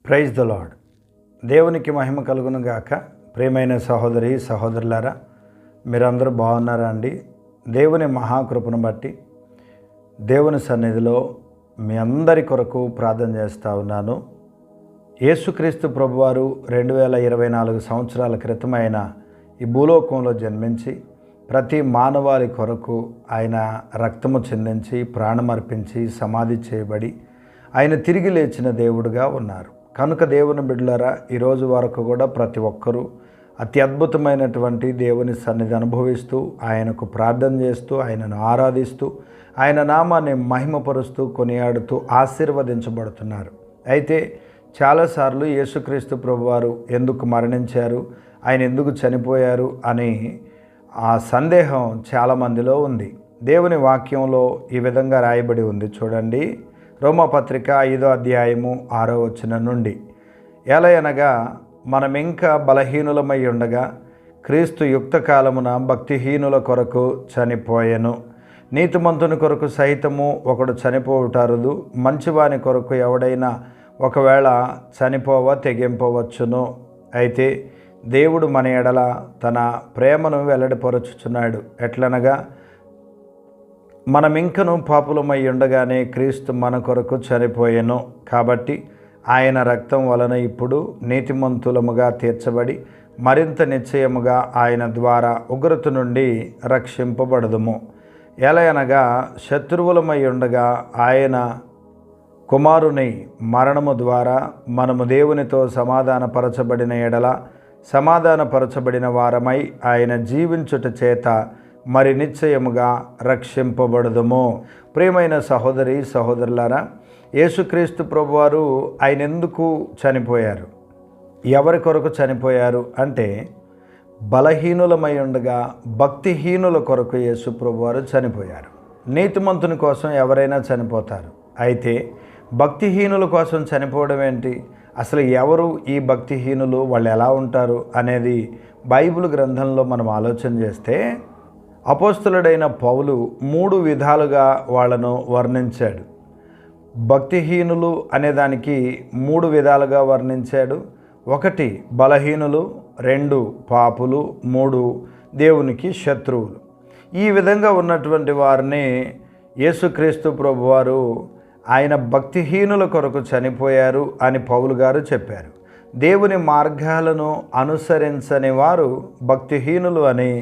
Praise the lord. దేవునికి మహిమ కలుగును గాక. ప్రియమైన సహోదరి సహోదరులారా, మీరందరూ బాగున్నారా అండి? దేవుని మహాకృపను బట్టి దేవుని సన్నిధిలో మీ అందరి కొరకు ప్రార్థన చేస్తూ ఉన్నాను. యేసుక్రీస్తు ప్రభువారు 2024 సంవత్సరాల క్రితమైన ఈ భూలోకంలో జన్మించి ప్రతి మానవాళి కొరకు ఆయన రక్తము చిందించి ప్రాణమర్పించి సమాధి చేయబడి ఆయన తిరిగి లేచిన దేవుడుగా ఉన్నారు. కనుక దేవుని బిడ్డలారా, ఈరోజు వరకు కూడా ప్రతి ఒక్కరూ అతి అద్భుతమైనటువంటి దేవుని సన్నిధి అనుభవిస్తూ ఆయనకు ప్రార్థన చేస్తూ ఆయనను ఆరాధిస్తూ ఆయన నామాన్ని మహిమపరుస్తూ కొనియాడుతూ ఆశీర్వదించబడుతున్నారు. అయితే చాలాసార్లు యేసుక్రీస్తు ప్రభువారు ఎందుకు మరణించారు, ఆయన ఎందుకు చనిపోయారు అని ఆ సందేహం చాలామందిలో ఉంది. దేవుని వాక్యంలో ఈ విధంగా రాయబడి ఉంది, చూడండి. రోమాపత్రిక 5వ అధ్యాయము 6వ వచనం నుండి, ఎలయనగా మనమింకా బలహీనులమై ఉండగా క్రీస్తు యుక్త కాలమున భక్తిహీనుల కొరకు చనిపోయెను. నీతిమంతుని కొరకు సహితము ఒకడు చనిపోవుటారుదు, మంచివాని కొరకు ఎవడైనా ఒకవేళ చనిపోవ తెగింపవచ్చును. అయితే దేవుడు మన ఎడల తన ప్రేమను వెల్లడిపరచుచున్నాడు. ఎట్లనగా మనమింకను పాపులమై ఉండగానే క్రీస్తు మన కొరకు చనిపోయెను. కాబట్టి ఆయన రక్తం వలన ఇప్పుడు నీతిమంతులముగా తీర్చబడి మరింత నిశ్చయముగా ఆయన ద్వారా ఉగ్రత నుండి రక్షింపబడదుము. ఎలయనగా శత్రువులమై ఉండగా ఆయన కుమారుని మరణము ద్వారా మనము దేవునితో సమాధానపరచబడిన ఎడల సమాధానపరచబడిన వారమై ఆయన జీవించుట చేత మరి నిశ్చయముగా రక్షింపబడదుము. ప్రియమైన సహోదరి సహోదరులారా, యేసుక్రీస్తు ప్రభువారు ఆయన ఎందుకు చనిపోయారు, ఎవరి కొరకు చనిపోయారు అంటే, బలహీనులమై ఉండగా భక్తిహీనుల కొరకు యేసు ప్రభువారు చనిపోయారు. నీతిమంతుని కోసం ఎవరైనా చనిపోతారు, అయితే భక్తిహీనుల కోసం చనిపోవడం ఏంటి? అసలు ఎవరు ఈ భక్తిహీనులు, వాళ్ళు ఎలా ఉంటారు అనేది బైబిల్ గ్రంథంలో మనం ఆలోచన చేస్తే, అపోస్తలుడైన పౌలు 3 విధాలుగా వాళ్ళను వర్ణించాడు. భక్తిహీనులు అనేదానికి 3 విధాలుగా వర్ణించాడు. 1 బలహీనులు, 2 పాపులు, 3 దేవునికి శత్రువులు. ఈ విధంగా ఉన్నటువంటి వారిని యేసుక్రీస్తు ప్రభువారు ఆయన భక్తిహీనుల కొరకు చనిపోయారు అని పౌలు గారు చెప్పారు. దేవుని మార్గాలను అనుసరించని వారు భక్తిహీనులు అని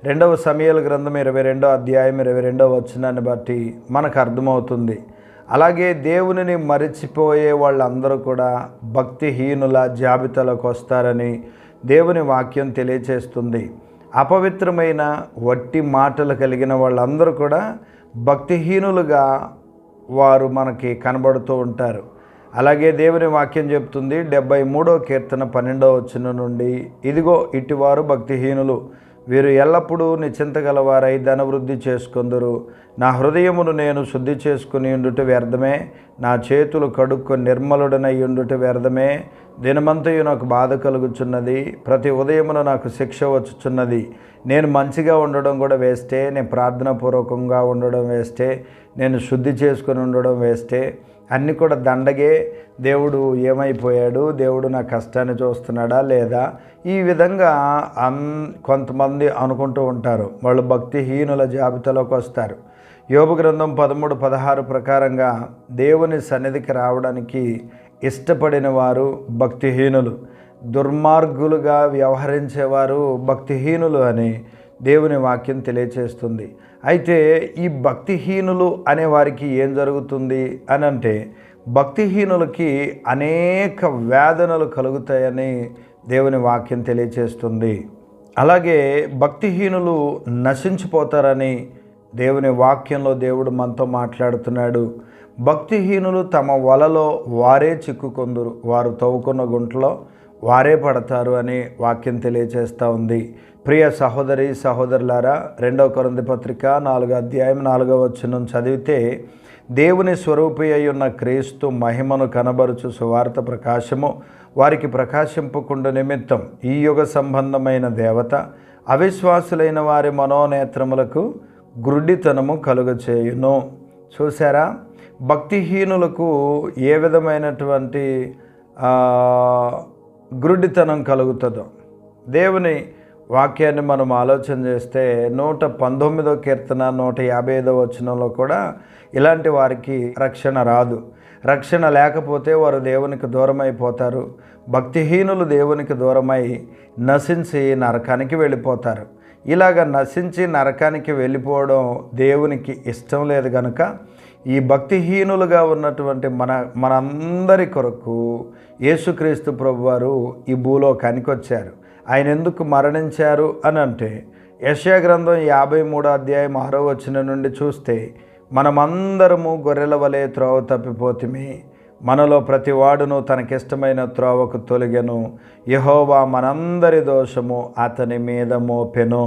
2వ సమూయేలు గ్రంథం 22వ అధ్యాయం 22వ వచనాన్ని బట్టి మనకు అర్థమవుతుంది. అలాగే దేవునిని మరిచిపోయే వాళ్ళందరూ కూడా భక్తిహీనుల జాబితాలోకి వస్తారని దేవుని వాక్యం తెలియచేస్తుంది. అపవిత్రమైన వట్టి మాటలు కలిగిన వాళ్ళందరూ కూడా భక్తిహీనులుగా వారు మనకి కనబడుతూ ఉంటారు. అలాగే దేవుని వాక్యం చెప్తుంది 73వ కీర్తన 12వ వచనం నుండి, ఇదిగో ఇటువారు భక్తిహీనులు, వీరు ఎల్లప్పుడూ నిశ్చింతగలవారై ధనవృద్ధి చేసుకొందురు. నా హృదయమును నేను శుద్ధి చేసుకుని ఉండుట వ్యర్థమే, నా చేతులు కడుక్కొని నిర్మలుడనై ఉండుట వ్యర్థమే. దినమంతయు నాకు బాధ కలుగుచున్నది, ప్రతి ఉదయమున నాకు శిక్ష వచ్చుచున్నది. నేను మంచిగా ఉండడం కూడా వేస్టే, నేను ప్రార్థనాపూర్వకంగా ఉండడం వేస్టే, నేను శుద్ధి చేసుకుని ఉండడం వేస్టే, అన్నీ కూడా దండగే. దేవుడు ఏమైపోయాడు, దేవుడు నా కష్టాన్ని చూస్తున్నాడా లేదా, ఈ విధంగా కొంతమంది అనుకుంటూ ఉంటారు. వాళ్ళు భక్తిహీనుల జాబితాలోకి వస్తారు. యోబు గ్రంథం 13:16 ప్రకారంగా దేవుని సన్నిధికి రావడానికి ఇష్టపడిన వారు భక్తిహీనులు, దుర్మార్గులుగా వ్యవహరించేవారు భక్తిహీనులు అని దేవుని వాక్యం తెలియచేస్తుంది. అయితే ఈ భక్తిహీనులు అనే వారికి ఏం జరుగుతుంది అని అంటే, భక్తిహీనులకి అనేక వేదనలు కలుగుతాయని దేవుని వాక్యం తెలియచేస్తుంది. అలాగే భక్తిహీనులు నశించిపోతారని దేవుని వాక్యంలో దేవుడు మనతో మాట్లాడుతున్నాడు. భక్తిహీనులు తమ వలలో వారే చిక్కుకొందురు, వారు తవ్వుకున్న గుంటలో వారే పడతారు అని వాక్యం తెలియచేస్తూ ఉంది. ప్రియ సహోదరి సహోదరులారా, 2వ కొరింథీ పత్రిక 4వ అధ్యాయం 4వ వచనం చదివితే, దేవుని స్వరూపి అయి ఉన్న క్రీస్తు మహిమను కనబరుచు సువార్త ప్రకాశము వారికి ప్రకాశింపకుండా నిమిత్తం ఈ యుగ సంబంధమైన దేవత అవిశ్వాసులైన వారి మనోనేత్రములకు గుడ్డితనము కలుగచేయును. చూసారా, భక్తిహీనులకు ఏ విధమైనటువంటి గురుడితనం కలుగుతుందో. దేవుని వాక్యాన్ని మనం ఆలోచన చేస్తే 119వ కీర్తన 155వ వచనంలో కూడా ఇలాంటి వారికి రక్షణ రాదు. రక్షణ లేకపోతే వారు దేవునికి దూరమైపోతారు. భక్తిహీనులు దేవునికి దూరమై నశించి నరకానికి వెళ్ళిపోతారు. ఇలాగ నశించి నరకానికి వెళ్ళిపోవడం దేవునికి ఇష్టం లేదు కనుక ఈ భక్తిహీనులుగా ఉన్నటువంటి మనందరి కొరకు యేసుక్రీస్తు ప్రభువారు ఈ భూలోకానికి వచ్చారు. ఆయన ఎందుకు మరణించారు అని అంటే యెషయా గ్రంథం 53వ అధ్యాయం 6వ వచనం నుండి చూస్తే, మనమందరము గొర్రెల వలె త్రోవ తప్పిపోతిమి, మనలో ప్రతివాడును తనకిష్టమైన త్రోవకు తొలగెను, యెహోవా మనందరి దోషము అతని మీద మోపెను.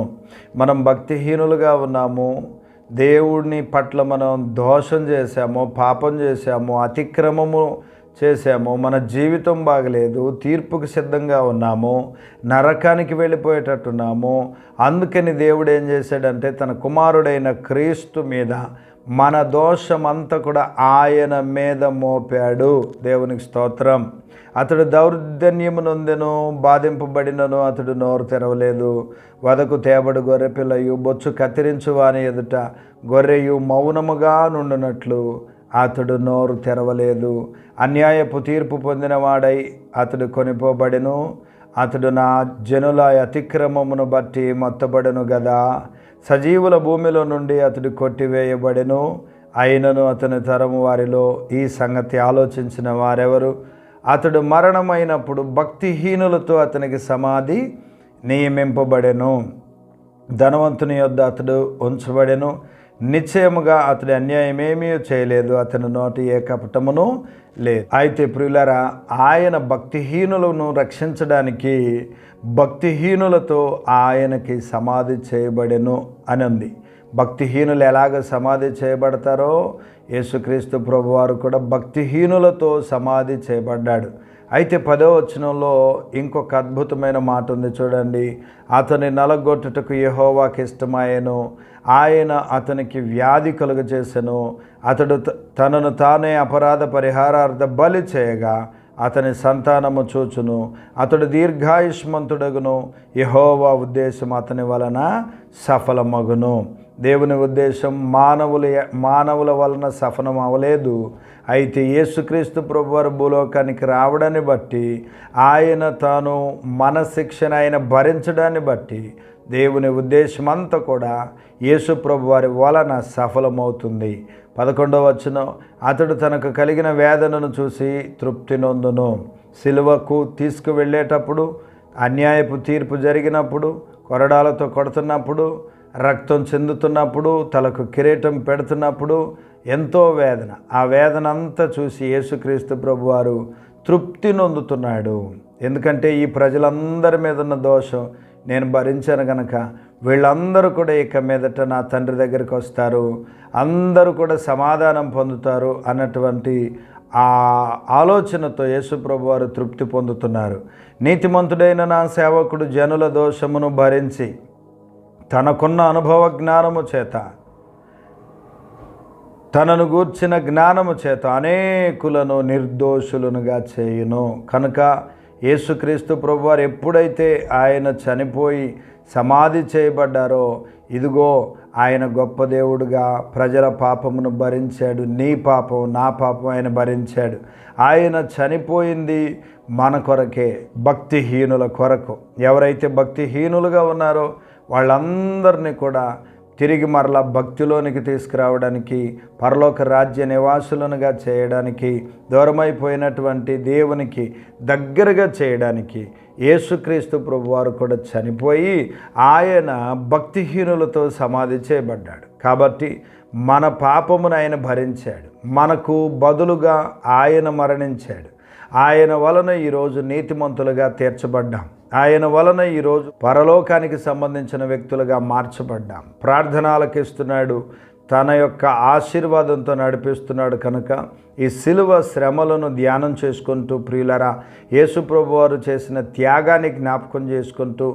మనం భక్తిహీనులుగా ఉన్నాము. దేవుడిని పట్ల మనం దోషం చేశాము, పాపం చేశాము, అతిక్రమము చేశాము. మన జీవితం బాగలేదు, తీర్పుకు సిద్ధంగా ఉన్నాము, నరకానికి వెళ్ళిపోయేటట్టున్నాము. అందుకని దేవుడు ఏం చేశాడంటే తన కుమారుడైన క్రీస్తు మీద మన దోషమంతా కూడా ఆయన మీద మోపాడు. దేవునికి స్తోత్రం. అతడు దౌర్జన్యము నొందెను, బాధింపబడినను అతడు నోరు తెరవలేదు. వదకు తేబడు గొర్రెపిల్లయు బొచ్చు కత్తిరించు వాని ఎదుట గొర్రెయు మౌనముగా నుండునట్లు అతడు నోరు తెరవలేదు. అన్యాయపు తీర్పు పొందినవాడై అతడు కొనిపోబడెను. అతడు నా జనుల అతిక్రమమును బట్టి మొత్తబడెను గదా. సజీవుల భూమిలో నుండి అతడు కొట్టివేయబడెను. అయినను అతని తరము వారిలో ఈ సంగతి ఆలోచించిన వారెవరు? అతడు మరణమైనప్పుడు భక్తిహీనులతో అతనికి సమాధి నియమింపబడెను. ధనవంతుని యొద్ద అతడు ఉంచబడెను. నిశ్చయముగా అతడు అన్యాయమేమీ చేయలేదు, అతని నోటి ఏ కపటమును లేదు. అయితే ప్రియులారా, ఆయన భక్తిహీనులను రక్షించడానికి భక్తిహీనులతో ఆయనకి సమాధి చేయబడెను అని ఉంది. భక్తిహీనులు ఎలాగ సమాధి చేయబడతారో యేసుక్రీస్తు ప్రభువారు కూడా భక్తిహీనులతో సమాధి చేయబడ్డాడు. అయితే 10వ వచనంలో ఇంకొక అద్భుతమైన మాట ఉంది చూడండి. అతని నలగొట్టుటకు యెహోవాకి ఇష్టమాయెను, ఆయన అతనికి వ్యాధి కలుగజేసెను. అతడు తనను తానే అపరాధ పరిహారార్థ బలి చేయగా అతని సంతానము చూచును. అతడు దీర్ఘాయుష్మంతుడగును. యెహోవా ఉద్దేశం అతని వలన సఫలమగును. దేవుని ఉద్దేశం మానవుల వలన సఫలం అవ్వలేదు. అయితే యేసుక్రీస్తు ప్రభువారు భూలోకానికి రావడాన్ని బట్టి, ఆయన తాను మన శిక్షణ ఆయన భరించడాన్ని బట్టి దేవుని ఉద్దేశం అంతా కూడా యేసు ప్రభువారి వలన సఫలమవుతుంది. 11వ వచనం, అతడు తనకు కలిగిన వేదనను చూసి తృప్తి నొందును. సిలువకు తీసుకువెళ్ళేటప్పుడు, అన్యాయపు తీర్పు జరిగినప్పుడు, కొరడాలతో కొడుతున్నప్పుడు, రక్తం చెందుతున్నప్పుడు, తలకు కిరీటం పెడుతున్నప్పుడు ఎంతో వేదన. ఆ వేదన అంతా చూసి యేసుక్రీస్తు ప్రభువారు తృప్తి నొందుతున్నాడు. ఎందుకంటే ఈ ప్రజలందరి మీద ఉన్న దోషం నేను భరించాను కనుక వీళ్ళందరూ కూడా ఇక మీదట నా తండ్రి దగ్గరికి వస్తారు, అందరూ కూడా సమాధానం పొందుతారు అన్నటువంటి ఆ ఆలోచనతో యేసు ప్రభువారు తృప్తి పొందుతున్నారు. నీతిమంతుడైన నా సేవకుడు జనుల దోషమును భరించి తనకున్న అనుభవ జ్ఞానము చేత, తనను గూర్చిన జ్ఞానము చేత అనేకులను నిర్దోషులనుగా చేయును. కనుక యేసుక్రీస్తు ప్రభువారు ఎప్పుడైతే ఆయన చనిపోయి సమాధి చేయబడ్డారో, ఇదిగో ఆయన గొప్ప దేవుడుగా ప్రజల పాపమును భరించాడు. నీ పాపం నా పాపం ఆయన భరించాడు. ఆయన చనిపోయింది మన కొరకే, భక్తిహీనుల కొరకు. ఎవరైతే భక్తిహీనులుగా ఉన్నారో వాళ్ళందరినీ కూడా తిరిగి మరలా భక్తిలోనికి తీసుకురావడానికి, పరలోక రాజ్య నివాసులనుగా చేయడానికి, దూరమైపోయినటువంటి దేవునికి దగ్గరగా చేయడానికి యేసుక్రీస్తు ప్రభువారు కూడా చనిపోయి ఆయన భక్తిహీనులతో సమాధి చేయబడ్డాడు. కాబట్టి మన పాపమును ఆయన భరించాడు, మనకు బదులుగా ఆయన మరణించాడు. ఆయన వలన ఈరోజు నీతిమంతులుగా తీర్చబడ్డాం. ఆయన వలన ఈరోజు పరలోకానికి సంబంధించిన వ్యక్తులుగా మార్చబడ్డాం. ప్రార్థనలకు ఇస్తున్నాడు, తన యొక్క ఆశీర్వాదంతో నడిపిస్తున్నాడు. కనుక ఈ సిలువ శ్రమలను ధ్యానం చేసుకుంటూ ప్రియులరా, యేసు ప్రభువారు చేసిన త్యాగాన్ని జ్ఞాపకం చేసుకుంటూ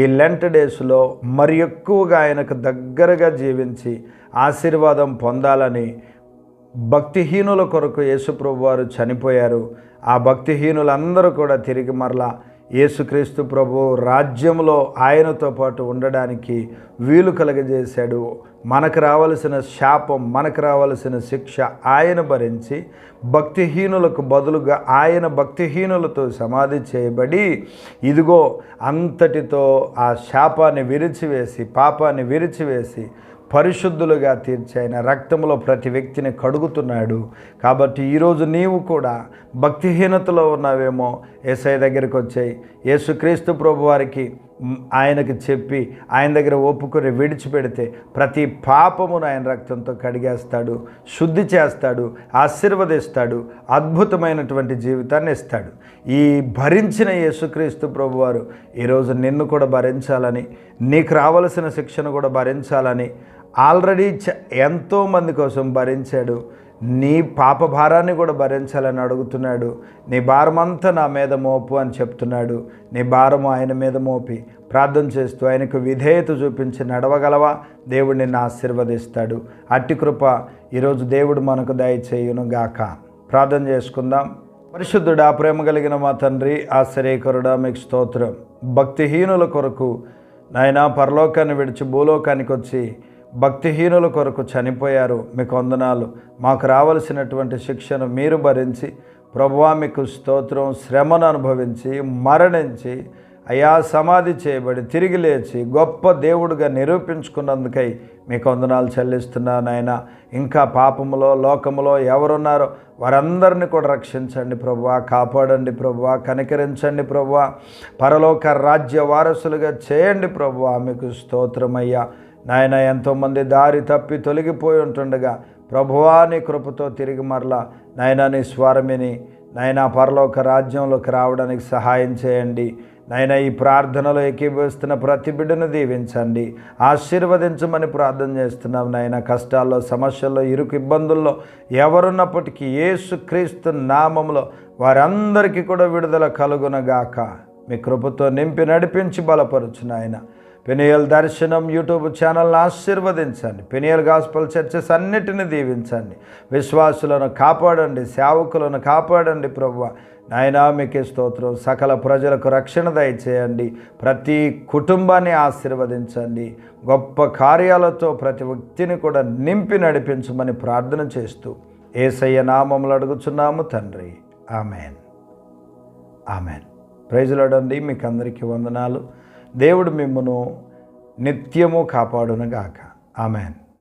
ఈ లెంట్ డేస్లో మరి ఎక్కువగా ఆయనకు దగ్గరగా జీవించి ఆశీర్వాదం పొందాలని భక్తిహీనుల కొరకు యేసుప్రభు వారు చనిపోయారు. ఆ భక్తిహీనులందరూ కూడా తిరిగి మరలా యేసుక్రీస్తు ప్రభు రాజ్యంలో ఆయనతో పాటు ఉండడానికి వీలు కలగజేశాడు. మనకు రావలసిన శాపం, మనకు రావలసిన శిక్ష ఆయన భరించి భక్తిహీనులకు బదులుగా ఆయన భక్తిహీనులతో సమాధి చేయబడి, ఇదిగో అంతటితో ఆ శాపాన్ని విరిచివేసి, పాపాన్ని విరిచివేసి పరిశుద్ధులుగా తీర్చి ఆయన రక్తంలో ప్రతి వ్యక్తిని కడుగుతున్నాడు. కాబట్టి ఈరోజు నీవు కూడా భక్తిహీనతలో ఉన్నావేమో, యేసయ్య దగ్గరికి వచ్చాయి, యేసుక్రీస్తు ప్రభు వారికి ఆయనకు చెప్పి ఆయన దగ్గర ఒప్పుకొని విడిచిపెడితే ప్రతి పాపమును ఆయన రక్తంతో కడిగేస్తాడు, శుద్ధి చేస్తాడు, ఆశీర్వదిస్తాడు, అద్భుతమైనటువంటి జీవితాన్ని ఇస్తాడు. ఈ భరించిన యేసుక్రీస్తు ప్రభువారు ఈరోజు నిన్ను కూడా భరించాలని, నీకు రావలసిన శిక్షను కూడా భరించాలని ఆల్రెడీ ఎంతోమంది కోసం భరించాడు. నీ పాప భారాన్ని కూడా భరించాలని అడుగుతున్నాడు. నీ భారమంతా నా మీద మోపు అని చెప్తున్నాడు. నీ భారము ఆయన మీద మోపి ప్రార్థన చేస్తూ ఆయనకు విధేయత చూపించి నడవగలవా? దేవుడు నిన్ను ఆశీర్వదిస్తాడు. అట్టి కృప ఈరోజు దేవుడు మనకు దయచేయును గాక. ప్రార్థన చేసుకుందాం. పరిశుద్ధుడా, ప్రేమ కలిగిన మా తండ్రి, ఆశ్చర్యకరుడా, మీకు స్తోత్రం. భక్తిహీనుల కొరకు నాయనా పరలోకాన్ని విడిచి భూలోకానికి వచ్చి భక్తిహీనుల కొరకు చనిపోయారు. మీకు వందనాలు. మాకు రావలసినటువంటి శిక్షను మీరు భరించి ప్రభువా మీకు స్తోత్రం. శ్రమను అనుభవించి మరణించి అయా సమాధి చేయబడి తిరిగి లేచి గొప్ప దేవుడుగా నిరూపించుకున్నందుకై మీకు వందనాలు చెల్లిస్తున్నాను ఆయన. ఇంకా పాపములో లోకములో ఎవరున్నారో వారందరినీ కూడా రక్షించండి ప్రభువా, కాపాడండి ప్రభువా, కనికరించండి ప్రభువా, పరలోక రాజ్య వారసులుగా చేయండి ప్రభువా. మీకు స్తోత్రమయ్యా నాయన. ఎంతోమంది దారి తప్పి తొలగిపోయి ఉంటుండగా ప్రభువా నీ కృపతో తిరిగి మరలా నాయన నీ స్వరమిని నాయన పరలోక రాజ్యంలోకి రావడానికి సహాయం చేయండి నాయన. ఈ ప్రార్థనలో ఏకీభవిస్తున్న ప్రతి బిడ్డను దీవించండి, ఆశీర్వదించమని ప్రార్థన చేస్తున్నాం నాయన. కష్టాల్లో, సమస్యల్లో, ఇరుకు ఇబ్బందుల్లో ఎవరున్నప్పటికీ యేసుక్రీస్తు నామములో వారందరికీ కూడా విడుదల కలుగునగాక. మీ కృపతో నింపి నడిపించి బలపరుచు నాయన. పెనియల్ దర్శనం యూట్యూబ్ ఛానల్ని ఆశీర్వదించండి. పెనియల్ గాస్పల్ చర్చెస్ అన్నిటిని దీవించండి. విశ్వాసులను కాపాడండి, సేవకులను కాపాడండి ప్రభువా నాయనా. మీకే స్తోత్రం. సకల ప్రజలకు రక్షణ దయచేయండి. ప్రతి కుటుంబాన్ని ఆశీర్వదించండి. గొప్ప కార్యాలతో ప్రతి వ్యక్తిని కూడా నింపి నడిపించమని ప్రార్థన చేస్తూ యేసయ్య నామములో అడుగుచున్నాము తండ్రి. Amen, amen. ప్రైజ్ లార్డ్ అండి. మీకు అందరికీ వందనాలు. దేవుడు మిమ్మును నిత్యము కాపాడునుగాక. ఆమెన్.